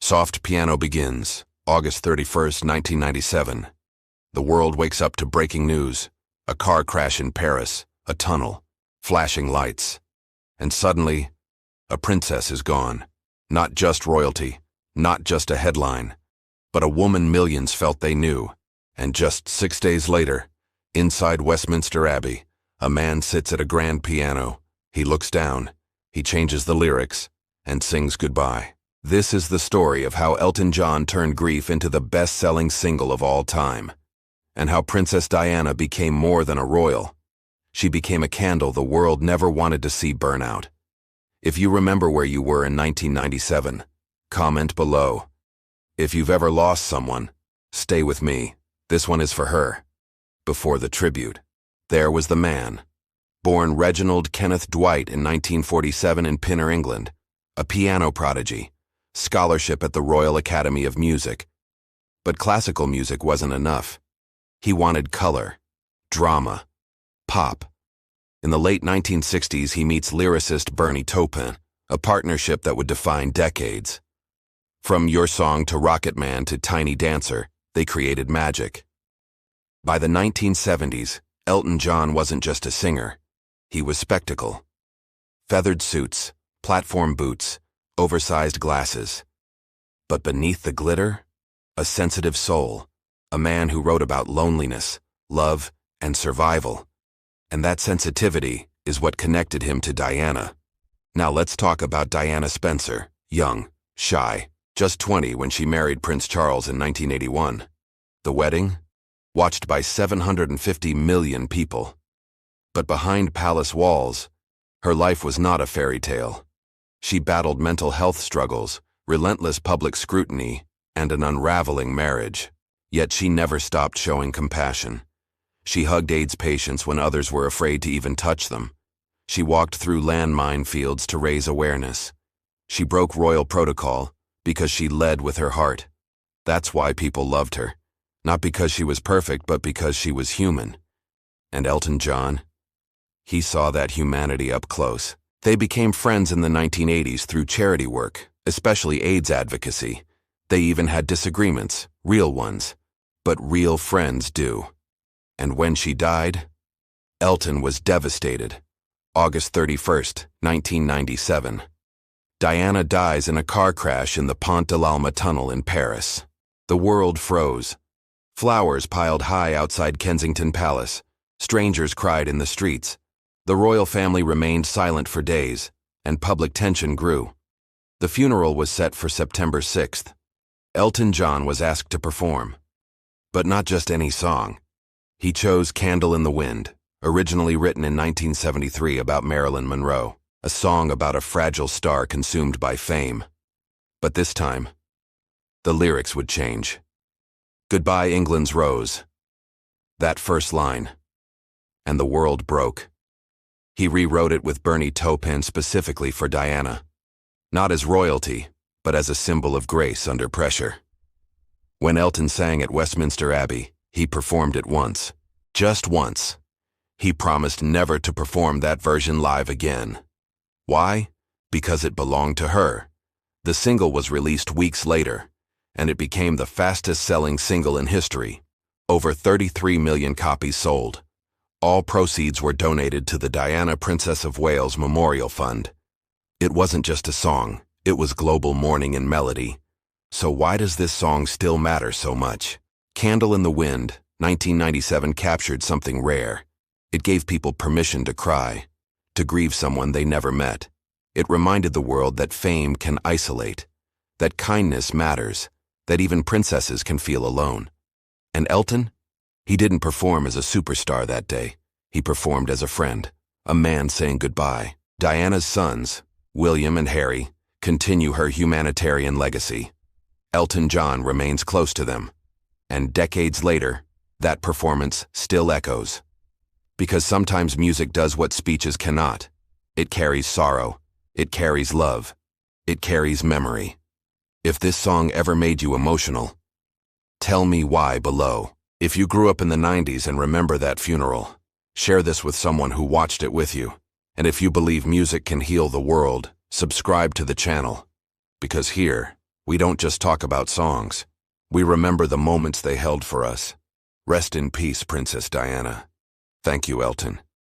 Soft piano begins, August 31st, 1997. The world wakes up to breaking news. A car crash in Paris, a tunnel, flashing lights. And suddenly, a princess is gone. Not just royalty, not just a headline, but a woman millions felt they knew. And just 6 days later, inside Westminster Abbey, a man sits at a grand piano. He looks down, he changes the lyrics, and sings goodbye. This is the story of how Elton John turned grief into the best-selling single of all time, and how Princess Diana became more than a royal. She became a candle the world never wanted to see burn out. If you remember where you were in 1997, comment below. If you've ever lost someone, stay with me. This one is for her. Before the tribute, there was the man. Born Reginald Kenneth Dwight in 1947 in Pinner, England, a piano prodigy, scholarship at the Royal Academy of Music. But classical music wasn't enough. He wanted color, drama, pop. In the late 1960s, he meets lyricist Bernie Taupin, a partnership that would define decades. From Your Song to Rocket Man to Tiny Dancer, they created magic. By the 1970s, Elton John wasn't just a singer. He was spectacle. Feathered suits, platform boots, oversized glasses. But beneath the glitter, a sensitive soul, a man who wrote about loneliness, love, and survival. And that sensitivity is what connected him to Diana. Now let's talk about Diana Spencer, young, shy, just 20 when she married Prince Charles in 1981. The wedding? Watched by 750 million people. But behind palace walls, her life was not a fairy tale. She battled mental health struggles, relentless public scrutiny, and an unraveling marriage. Yet she never stopped showing compassion. She hugged AIDS patients when others were afraid to even touch them. She walked through landmine fields to raise awareness. She broke royal protocol because she led with her heart. That's why people loved her. Not because she was perfect, but because she was human. And Elton John? He saw that humanity up close. They became friends in the 1980s through charity work, especially AIDS advocacy. They even had disagreements, real ones. But real friends do. And when she died, Elton was devastated. August 31st, 1997. Diana dies in a car crash in the Pont de l'Alma tunnel in Paris. The world froze. Flowers piled high outside Kensington Palace. Strangers cried in the streets. The royal family remained silent for days, and public tension grew. The funeral was set for September 6th. Elton John was asked to perform. But not just any song. He chose Candle in the Wind, originally written in 1973 about Marilyn Monroe, a song about a fragile star consumed by fame. But this time, the lyrics would change. Goodbye, England's Rose. That first line. And the world broke. He rewrote it with Bernie Taupin specifically for Diana. Not as royalty, but as a symbol of grace under pressure. When Elton sang at Westminster Abbey, he performed it once. Just once. He promised never to perform that version live again. Why? Because it belonged to her. The single was released weeks later, and it became the fastest-selling single in history. Over 33 million copies sold. All proceeds were donated to the Diana Princess of Wales Memorial Fund. It wasn't just a song, it was global mourning and melody. So why does this song still matter so much? Candle in the Wind, 1997 captured something rare. It gave people permission to cry, to grieve someone they never met. It reminded the world that fame can isolate, that kindness matters, that even princesses can feel alone. And Elton? He didn't perform as a superstar that day. He performed as a friend, a man saying goodbye. Diana's sons, William and Harry, continue her humanitarian legacy. Elton John remains close to them. And decades later, that performance still echoes. Because sometimes music does what speeches cannot. It carries sorrow. It carries love. It carries memory. If this song ever made you emotional, tell me why below. If you grew up in the 90s and remember that funeral, share this with someone who watched it with you. And if you believe music can heal the world, subscribe to the channel. Because here, We don't just talk about songs. We remember the moments they held for us. Rest in peace, Princess Diana. Thank you, Elton.